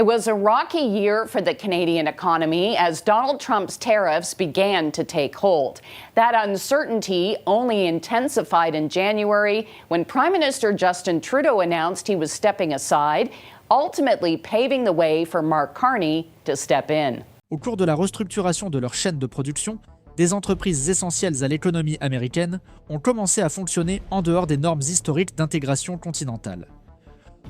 It was a rocky year for the Canadian economy as Donald Trump's tariffs began to take hold. That uncertainty only intensified in January when Prime Minister Justin Trudeau announced he was stepping aside, ultimately paving the way for Mark Carney to step in. Au cours de la restructuration de leur chaîne de production, des entreprises essentielles à l'économie américaine ont commencé à fonctionner en dehors des normes historiques d'intégration continentale.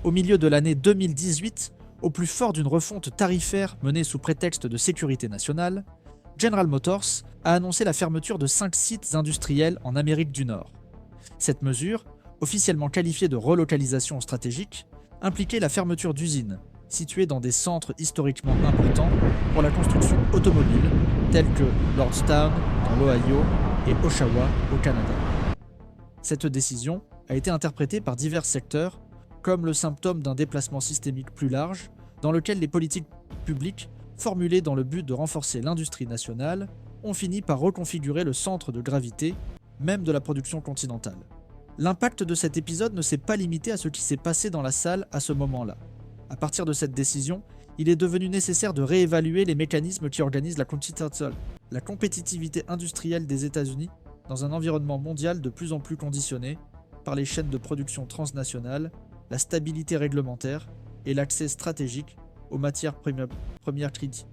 Au milieu de l'année 2018, au plus fort d'une refonte tarifaire menée sous prétexte de sécurité nationale, General Motors a annoncé la fermeture de 5 sites industriels en Amérique du Nord. Cette mesure, officiellement qualifiée de relocalisation stratégique, impliquait la fermeture d'usines situées dans des centres historiquement importants pour la construction automobile, tels que Lordstown dans l'Ohio et Oshawa au Canada. Cette décision a été interprétée par divers secteurs comme le symptôme d'un déplacement systémique plus large, dans lequel les politiques publiques, formulées dans le but de renforcer l'industrie nationale, ont fini par reconfigurer le centre de gravité, même de la production continentale. L'impact de cet épisode ne s'est pas limité à ce qui s'est passé dans la salle à ce moment-là. À partir de cette décision, il est devenu nécessaire de réévaluer les mécanismes qui organisent la compétitivité industrielle des États-Unis dans un environnement mondial de plus en plus conditionné par les chaînes de production transnationales, la stabilité réglementaire et l'accès stratégique aux matières premières critiques.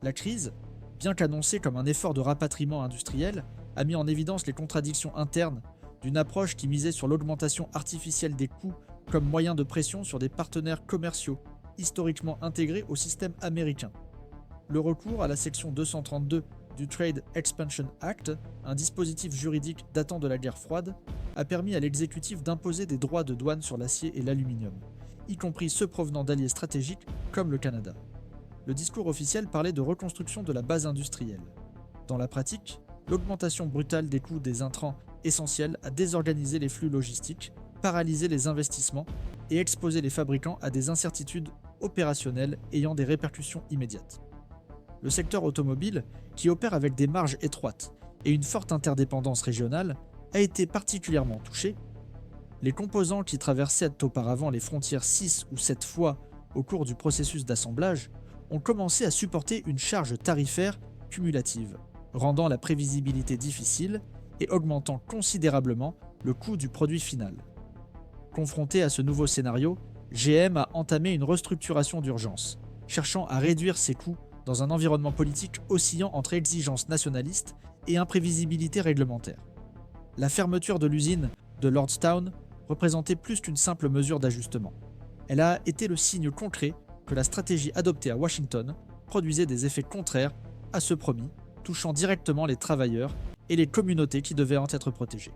La crise, bien qu'annoncée comme un effort de rapatriement industriel, a mis en évidence les contradictions internes d'une approche qui misait sur l'augmentation artificielle des coûts comme moyen de pression sur des partenaires commerciaux historiquement intégrés au système américain. Le recours à la section 232 du Trade Expansion Act, un dispositif juridique datant de la guerre froide, a permis à l'exécutif d'imposer des droits de douane sur l'acier et l'aluminium, y compris ceux provenant d'alliés stratégiques comme le Canada. Le discours officiel parlait de reconstruction de la base industrielle. Dans la pratique, l'augmentation brutale des coûts des intrants essentiels a désorganisé les flux logistiques, paralysé les investissements et exposé les fabricants à des incertitudes opérationnelles ayant des répercussions immédiates. Le secteur automobile, qui opère avec des marges étroites et une forte interdépendance régionale, a été particulièrement touché. Les composants qui traversaient auparavant les frontières 6 ou 7 fois au cours du processus d'assemblage ont commencé à supporter une charge tarifaire cumulative, rendant la prévisibilité difficile et augmentant considérablement le coût du produit final. Confronté à ce nouveau scénario, GM a entamé une restructuration d'urgence, cherchant à réduire ses coûts dans un environnement politique oscillant entre exigences nationalistes et imprévisibilité réglementaire. La fermeture de l'usine de Lordstown représentait plus qu'une simple mesure d'ajustement. Elle a été le signe concret que la stratégie adoptée à Washington produisait des effets contraires à ceux promis, touchant directement les travailleurs et les communautés qui devaient en être protégées.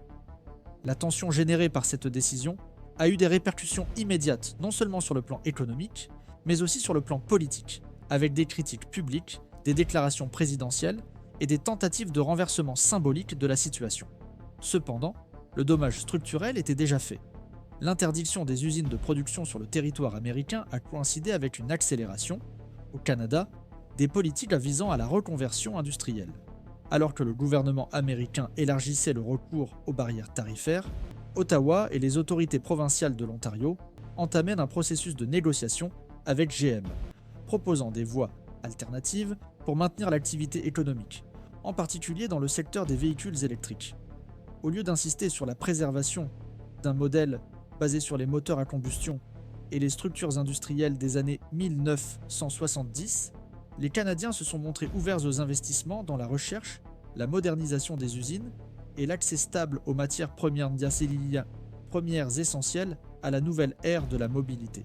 La tension générée par cette décision a eu des répercussions immédiates non seulement sur le plan économique, mais aussi sur le plan politique, avec des critiques publiques, des déclarations présidentielles et des tentatives de renversement symbolique de la situation. Cependant, le dommage structurel était déjà fait. L'interdiction des usines de production sur le territoire américain a coïncidé avec une accélération, au Canada, des politiques visant à la reconversion industrielle. Alors que le gouvernement américain élargissait le recours aux barrières tarifaires, Ottawa et les autorités provinciales de l'Ontario entamaient un processus de négociation avec GM, proposant des voies alternatives pour maintenir l'activité économique, en particulier dans le secteur des véhicules électriques. Au lieu d'insister sur la préservation d'un modèle basé sur les moteurs à combustion et les structures industrielles des années 1970, les Canadiens se sont montrés ouverts aux investissements dans la recherche, la modernisation des usines et l'accès stable aux matières premières essentielles à la nouvelle ère de la mobilité.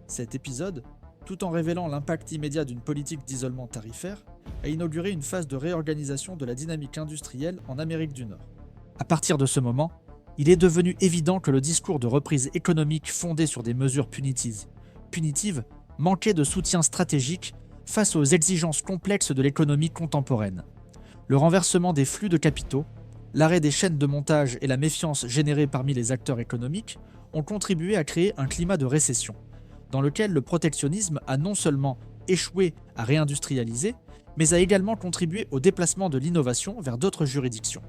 Cet épisode, tout en révélant l'impact immédiat d'une politique d'isolement tarifaire, a inauguré une phase de réorganisation de la dynamique industrielle en Amérique du Nord. À partir de ce moment, il est devenu évident que le discours de reprise économique fondé sur des mesures punitives manquait de soutien stratégique face aux exigences complexes de l'économie contemporaine. Le renversement des flux de capitaux, l'arrêt des chaînes de montage et la méfiance générée parmi les acteurs économiques ont contribué à créer un climat de récession, dans lequel le protectionnisme a non seulement échoué à réindustrialiser, mais a également contribué au déplacement de l'innovation vers d'autres juridictions.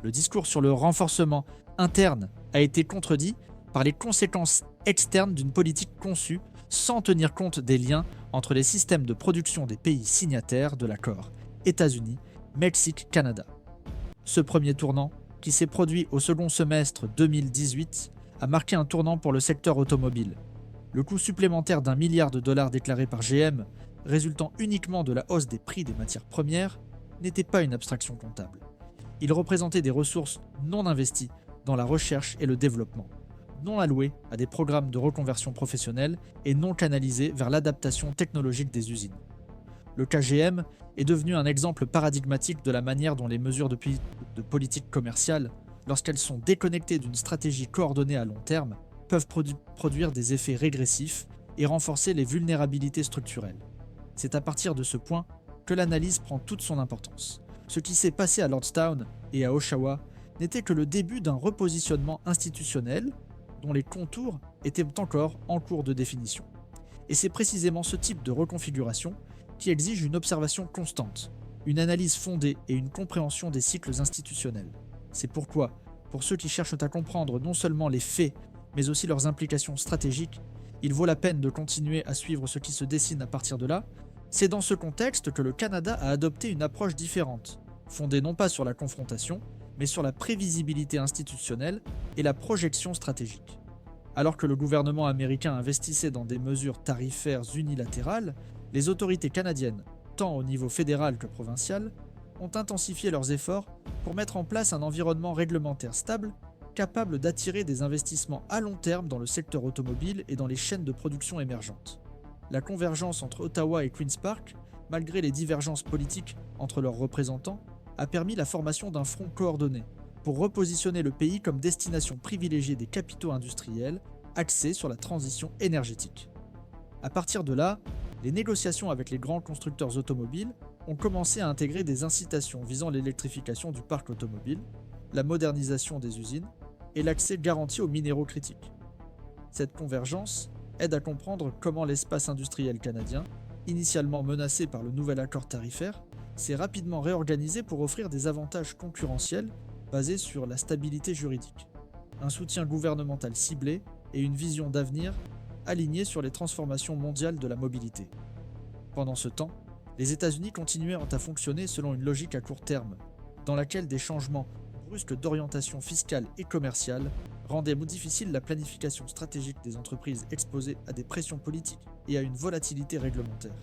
Le discours sur le renforcement interne a été contredit par les conséquences externe d'une politique conçue sans tenir compte des liens entre les systèmes de production des pays signataires de l'accord, États-Unis, Mexique, Canada. Ce premier tournant, qui s'est produit au second semestre 2018, a marqué un tournant pour le secteur automobile. Le coût supplémentaire d'1 milliard de dollars déclaré par GM, résultant uniquement de la hausse des prix des matières premières, n'était pas une abstraction comptable. Il représentait des ressources non investies dans la recherche et le développement, non allouées à des programmes de reconversion professionnelle et non canalisées vers l'adaptation technologique des usines. Le cas GM est devenu un exemple paradigmatique de la manière dont les mesures de politique commerciale, lorsqu'elles sont déconnectées d'une stratégie coordonnée à long terme, peuvent produire des effets régressifs et renforcer les vulnérabilités structurelles. C'est à partir de ce point que l'analyse prend toute son importance. Ce qui s'est passé à Lordstown et à Oshawa n'était que le début d'un repositionnement institutionnel dont les contours étaient encore en cours de définition. Et c'est précisément ce type de reconfiguration qui exige une observation constante, une analyse fondée et une compréhension des cycles institutionnels. C'est pourquoi, pour ceux qui cherchent à comprendre non seulement les faits, mais aussi leurs implications stratégiques, il vaut la peine de continuer à suivre ce qui se dessine à partir de là. C'est dans ce contexte que le Canada a adopté une approche différente, fondée non pas sur la confrontation, mais sur la prévisibilité institutionnelle et la projection stratégique. Alors que le gouvernement américain investissait dans des mesures tarifaires unilatérales, les autorités canadiennes, tant au niveau fédéral que provincial, ont intensifié leurs efforts pour mettre en place un environnement réglementaire stable, capable d'attirer des investissements à long terme dans le secteur automobile et dans les chaînes de production émergentes. La convergence entre Ottawa et Queen's Park, malgré les divergences politiques entre leurs représentants, a permis la formation d'un front coordonné pour repositionner le pays comme destination privilégiée des capitaux industriels axés sur la transition énergétique. À partir de là, les négociations avec les grands constructeurs automobiles ont commencé à intégrer des incitations visant l'électrification du parc automobile, la modernisation des usines et l'accès garanti aux minéraux critiques. Cette convergence aide à comprendre comment l'espace industriel canadien, initialement menacé par le nouvel accord tarifaire, s'est rapidement réorganisé pour offrir des avantages concurrentiels basés sur la stabilité juridique, un soutien gouvernemental ciblé et une vision d'avenir alignée sur les transformations mondiales de la mobilité. Pendant ce temps, les États-Unis continuaient à fonctionner selon une logique à court terme, dans laquelle des changements brusques d'orientation fiscale et commerciale rendaient difficile la planification stratégique des entreprises exposées à des pressions politiques et à une volatilité réglementaire.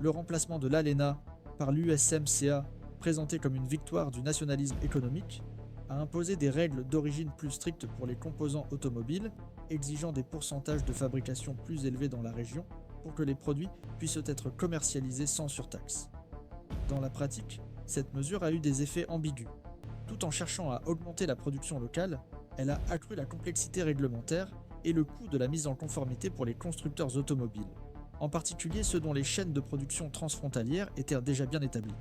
Le remplacement de l'ALENA par l'USMCA, présenté comme une victoire du nationalisme économique, a imposé des règles d'origine plus strictes pour les composants automobiles, exigeant des pourcentages de fabrication plus élevés dans la région pour que les produits puissent être commercialisés sans surtaxe. Dans la pratique, cette mesure a eu des effets ambigus. Tout en cherchant à augmenter la production locale, elle a accru la complexité réglementaire et le coût de la mise en conformité pour les constructeurs automobiles, en particulier ceux dont les chaînes de production transfrontalières étaient déjà bien établies.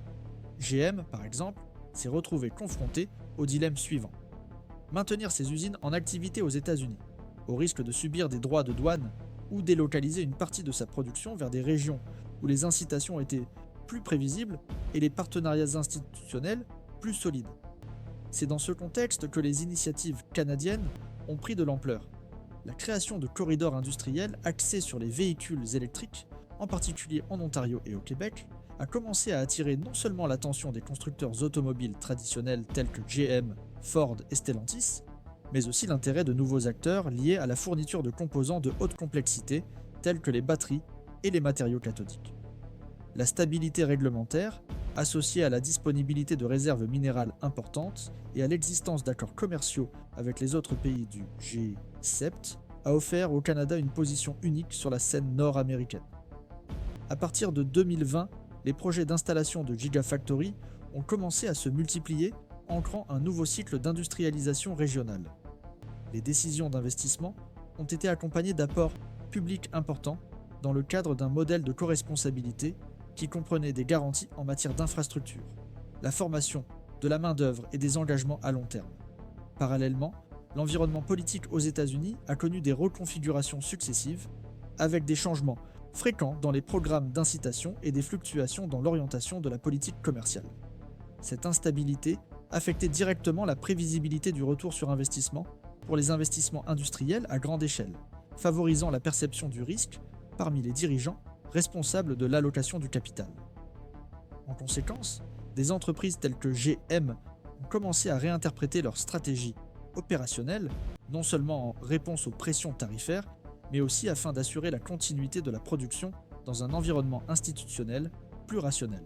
GM, par exemple, s'est retrouvé confronté au dilemme suivant. Maintenir ses usines en activité aux États-Unis, au risque de subir des droits de douane, ou délocaliser une partie de sa production vers des régions où les incitations étaient plus prévisibles et les partenariats institutionnels plus solides. C'est dans ce contexte que les initiatives canadiennes ont pris de l'ampleur. La création de corridors industriels axés sur les véhicules électriques, en particulier en Ontario et au Québec, a commencé à attirer non seulement l'attention des constructeurs automobiles traditionnels tels que GM, Ford et Stellantis, mais aussi l'intérêt de nouveaux acteurs liés à la fourniture de composants de haute complexité tels que les batteries et les matériaux cathodiques. La stabilité réglementaire, associée à la disponibilité de réserves minérales importantes et à l'existence d'accords commerciaux avec les autres pays du G7, a offert au Canada une position unique sur la scène nord-américaine. À partir de 2020, les projets d'installation de Gigafactory ont commencé à se multiplier, ancrant un nouveau cycle d'industrialisation régionale. Les décisions d'investissement ont été accompagnées d'apports publics importants dans le cadre d'un modèle de coresponsabilité qui comprenait des garanties en matière d'infrastructure, la formation, de la main-d'œuvre et des engagements à long terme. Parallèlement, l'environnement politique aux États-Unis a connu des reconfigurations successives, avec des changements fréquents dans les programmes d'incitation et des fluctuations dans l'orientation de la politique commerciale. Cette instabilité affectait directement la prévisibilité du retour sur investissement pour les investissements industriels à grande échelle, favorisant la perception du risque parmi les dirigeants responsables de l'allocation du capital. En conséquence, des entreprises telles que GM ont commencé à réinterpréter leur stratégie opérationnelle, non seulement en réponse aux pressions tarifaires, mais aussi afin d'assurer la continuité de la production dans un environnement institutionnel plus rationnel.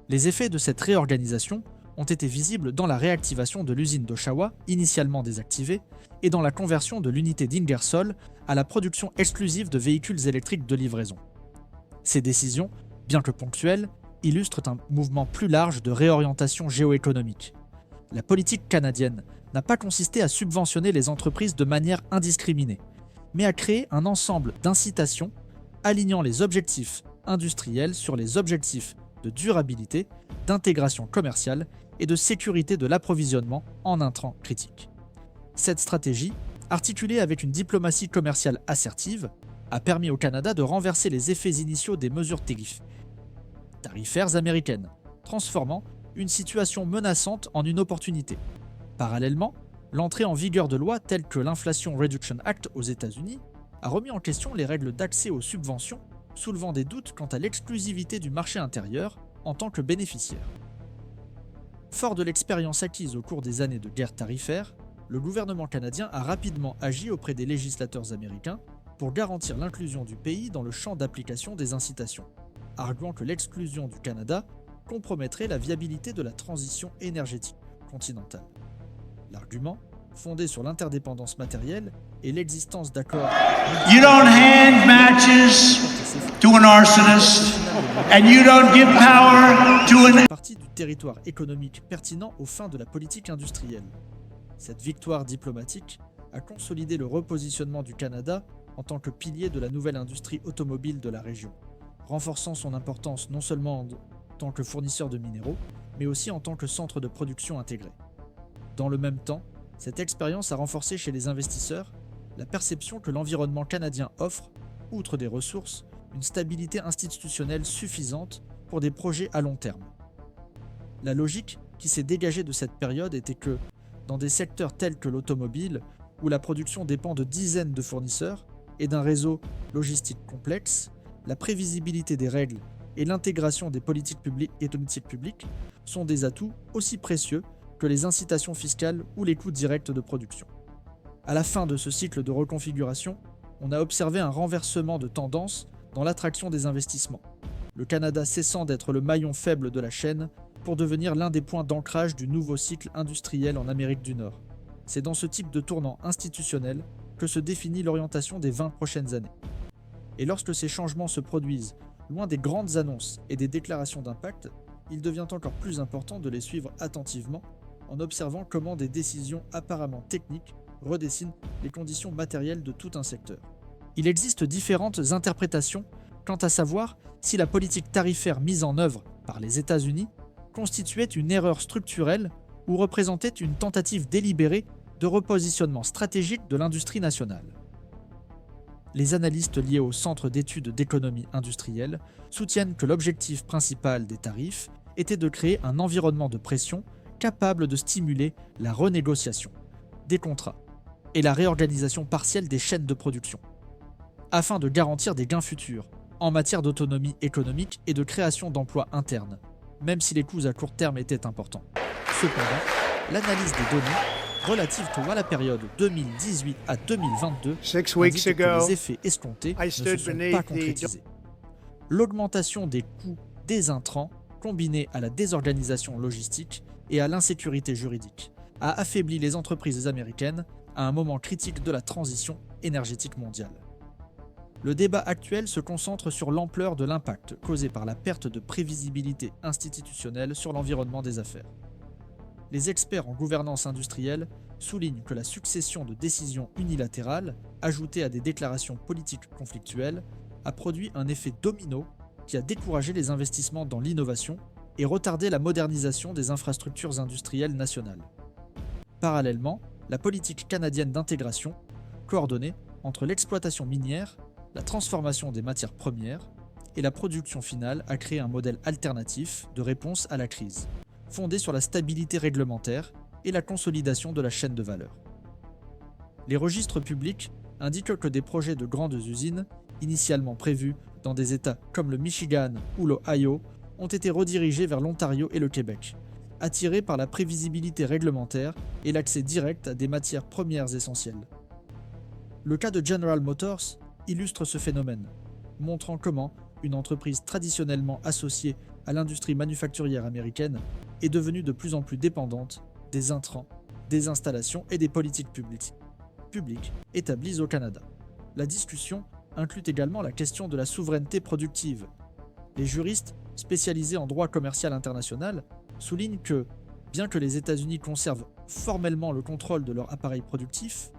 Les effets de cette réorganisation ont été visibles dans la réactivation de l'usine d'Oshawa, initialement désactivée, et dans la conversion de l'unité d'Ingersoll à la production exclusive de véhicules électriques de livraison. Ces décisions, bien que ponctuelles, illustrent un mouvement plus large de réorientation géoéconomique. La politique canadienne n'a pas consisté à subventionner les entreprises de manière indiscriminée, mais à créer un ensemble d'incitations alignant les objectifs industriels sur les objectifs de durabilité, d'intégration commerciale et de sécurité de l'approvisionnement en intrants critiques. Cette stratégie, articulée avec une diplomatie commerciale assertive, a permis au Canada de renverser les effets initiaux des mesures tarifaires américaines, transformant une situation menaçante en une opportunité. Parallèlement, l'entrée en vigueur de lois telles que l'Inflation Reduction Act aux États-Unis a remis en question les règles d'accès aux subventions, soulevant des doutes quant à l'exclusivité du marché intérieur en tant que bénéficiaire. Fort de l'expérience acquise au cours des années de guerre tarifaire, le gouvernement canadien a rapidement agi auprès des législateurs américains pour garantir l'inclusion du pays dans le champ d'application des incitations, arguant que l'exclusion du Canada compromettrait la viabilité de la transition énergétique continentale. L'argument, fondé sur l'interdépendance matérielle et l'existence d'accords You don't hand matches to an arsonist, and you don't give power to an... partie du territoire économique pertinent aux fins de la politique industrielle. Cette victoire diplomatique a consolidé le repositionnement du Canada en tant que pilier de la nouvelle industrie automobile de la région, renforçant son importance non seulement en tant que fournisseur de minéraux, mais aussi en tant que centre de production intégré. Dans le même temps, cette expérience a renforcé chez les investisseurs la perception que l'environnement canadien offre, outre des ressources, une stabilité institutionnelle suffisante pour des projets à long terme. La logique qui s'est dégagée de cette période était que, dans des secteurs tels que l'automobile, où la production dépend de dizaines de fournisseurs et d'un réseau logistique complexe, la prévisibilité des règles et l'intégration des politiques publiques et politiques publiques sont des atouts aussi précieux que les incitations fiscales ou les coûts directs de production. À la fin de ce cycle de reconfiguration, on a observé un renversement de tendance dans l'attraction des investissements, le Canada cessant d'être le maillon faible de la chaîne pour devenir l'un des points d'ancrage du nouveau cycle industriel en Amérique du Nord. C'est dans ce type de tournant institutionnel que se définit l'orientation des 20 prochaines années. Et lorsque ces changements se produisent, loin des grandes annonces et des déclarations d'impact, il devient encore plus important de les suivre attentivement en observant comment des décisions apparemment techniques redessinent les conditions matérielles de tout un secteur. Il existe différentes interprétations quant à savoir si la politique tarifaire mise en œuvre par les États-Unis constituait une erreur structurelle ou représentait une tentative délibérée de repositionnement stratégique de l'industrie nationale. Les analystes liés au Centre d'études d'économie industrielle soutiennent que l'objectif principal des tarifs était de créer un environnement de pression capable de stimuler la renégociation des contrats et la réorganisation partielle des chaînes de production, afin de garantir des gains futurs en matière d'autonomie économique et de création d'emplois internes, même si les coûts à court terme étaient importants. Cependant, l'analyse des données relatives à la période 2018 à 2022 indique que les effets escomptés ne se sont pas concrétisés. L'augmentation des coûts des intrants, combinée à la désorganisation logistique et à l'insécurité juridique, a affaibli les entreprises américaines à un moment critique de la transition énergétique mondiale. Le débat actuel se concentre sur l'ampleur de l'impact causé par la perte de prévisibilité institutionnelle sur l'environnement des affaires. Les experts en gouvernance industrielle soulignent que la succession de décisions unilatérales, ajoutées à des déclarations politiques conflictuelles, a produit un effet domino qui a découragé les investissements dans l'innovation et retardé la modernisation des infrastructures industrielles nationales. Parallèlement, la politique canadienne d'intégration, coordonnée entre l'exploitation minière, la transformation des matières premières et la production finale, a créé un modèle alternatif de réponse à la crise, fondé sur la stabilité réglementaire et la consolidation de la chaîne de valeur. Les registres publics indiquent que des projets de grandes usines, initialement prévus dans des États comme le Michigan ou l'Ohio, ont été redirigés vers l'Ontario et le Québec, attirés par la prévisibilité réglementaire et l'accès direct à des matières premières essentielles. Le cas de General Motors illustre ce phénomène, montrant comment une entreprise traditionnellement associée à l'industrie manufacturière américaine est devenue de plus en plus dépendante des intrants, des installations et des politiques publiques établies au Canada. La discussion inclut également la question de la souveraineté productive. Les juristes spécialisés en droit commercial international soulignent que, bien que les États-Unis conservent formellement le contrôle de leur appareil productif,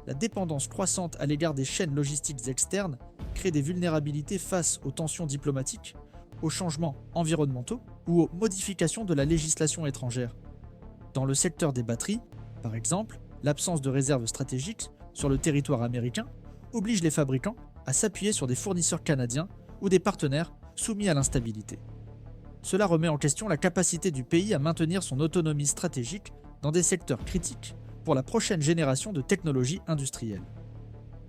la dépendance croissante à l'égard des chaînes logistiques externes crée des vulnérabilités face aux tensions diplomatiques, aux changements environnementaux ou aux modifications de la législation étrangère. Dans le secteur des batteries, par exemple, l'absence de réserves stratégiques sur le territoire américain oblige les fabricants à s'appuyer sur des fournisseurs canadiens ou des partenaires soumis à l'instabilité. Cela remet en question la capacité du pays à maintenir son autonomie stratégique dans des secteurs critiques pour la prochaine génération de technologies industrielles.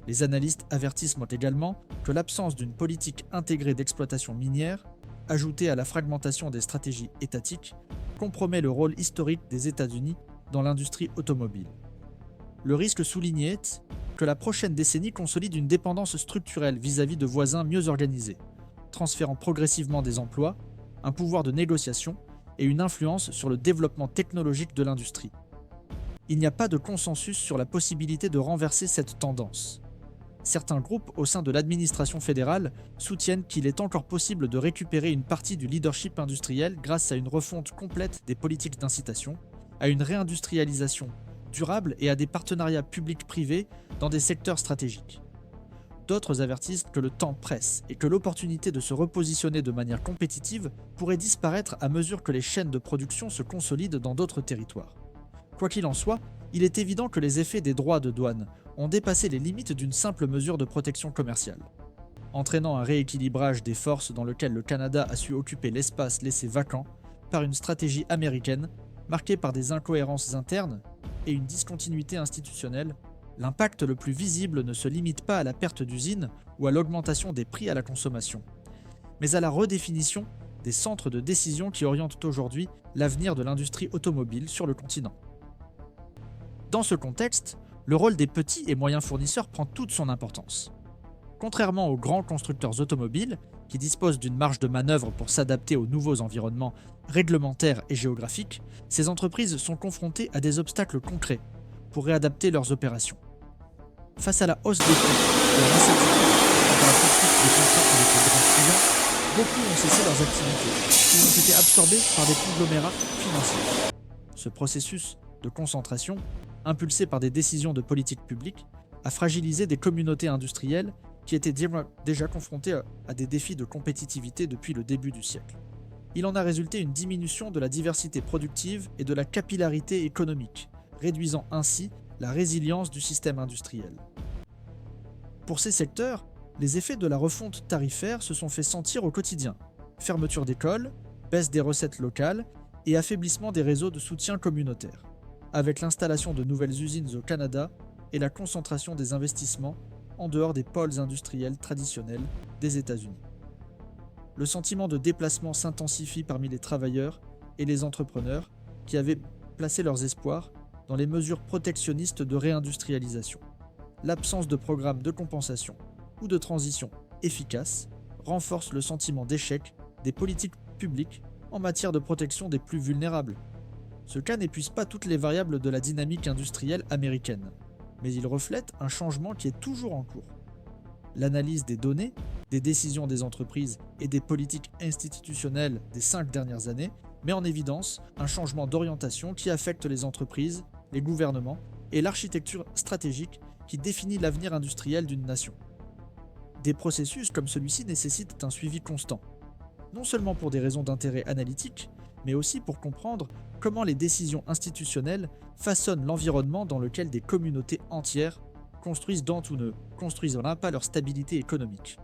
Les analystes avertissent également que l'absence d'une politique intégrée d'exploitation minière, ajoutée à la fragmentation des stratégies étatiques, compromet le rôle historique des États-Unis dans l'industrie automobile. Le risque souligné est que la prochaine décennie consolide une dépendance structurelle vis-à-vis de voisins mieux organisés, transférant progressivement des emplois, un pouvoir de négociation et une influence sur le développement technologique de l'industrie. Il n'y a pas de consensus sur la possibilité de renverser cette tendance. Certains groupes au sein de l'administration fédérale soutiennent qu'il est encore possible de récupérer une partie du leadership industriel grâce à une refonte complète des politiques d'incitation, à une réindustrialisation durable et à des partenariats publics-privés dans des secteurs stratégiques. D'autres avertissent que le temps presse et que l'opportunité de se repositionner de manière compétitive pourrait disparaître à mesure que les chaînes de production se consolident dans d'autres territoires. Quoi qu'il en soit, il est évident que les effets des droits de douane ont dépassé les limites d'une simple mesure de protection commerciale, entraînant un rééquilibrage des forces dans lequel le Canada a su occuper l'espace laissé vacant par une stratégie américaine marquée par des incohérences internes et une discontinuité institutionnelle. L'impact le plus visible ne se limite pas à la perte d'usines ou à l'augmentation des prix à la consommation, mais à la redéfinition des centres de décision qui orientent aujourd'hui l'avenir de l'industrie automobile sur le continent. Dans ce contexte, le rôle des petits et moyens fournisseurs prend toute son importance. Contrairement aux grands constructeurs automobiles, qui disposent d'une marge de manœuvre pour s'adapter aux nouveaux environnements réglementaires et géographiques, ces entreprises sont confrontées à des obstacles concrets pour réadapter leurs opérations. Face à la hausse des coûts et à l'incertitude dans la poursuite des contrats avec les grands clients, beaucoup ont cessé leurs activités ou ont été absorbés par des conglomérats financiers. Ce processus de concentration, impulsé par des décisions de politique publique, a fragilisé des communautés industrielles qui étaient déjà confrontées à des défis de compétitivité depuis le début du siècle. Il en a résulté une diminution de la diversité productive et de la capillarité économique, réduisant ainsi la résilience du système industriel. Pour ces secteurs, les effets de la refonte tarifaire se sont fait sentir au quotidien. Fermeture d'écoles, baisse des recettes locales et affaiblissement des réseaux de soutien communautaire, avec l'installation de nouvelles usines au Canada et la concentration des investissements en dehors des pôles industriels traditionnels des États-Unis. Le sentiment de déplacement s'intensifie parmi les travailleurs et les entrepreneurs qui avaient placé leurs espoirs dans les mesures protectionnistes de réindustrialisation. L'absence de programmes de compensation ou de transition efficaces renforce le sentiment d'échec des politiques publiques en matière de protection des plus vulnérables. Ce cas n'épuise pas toutes les variables de la dynamique industrielle américaine, mais il reflète un changement qui est toujours en cours. L'analyse des données, des décisions des entreprises et des politiques institutionnelles des 5 dernières années met en évidence un changement d'orientation qui affecte les entreprises, les gouvernements et l'architecture stratégique qui définit l'avenir industriel d'une nation. Des processus comme celui-ci nécessitent un suivi constant, non seulement pour des raisons d'intérêt analytique, mais aussi pour comprendre comment les décisions institutionnelles façonnent l'environnement dans lequel des communautés entières construisent dans ou ne construisent pas leur stabilité économique.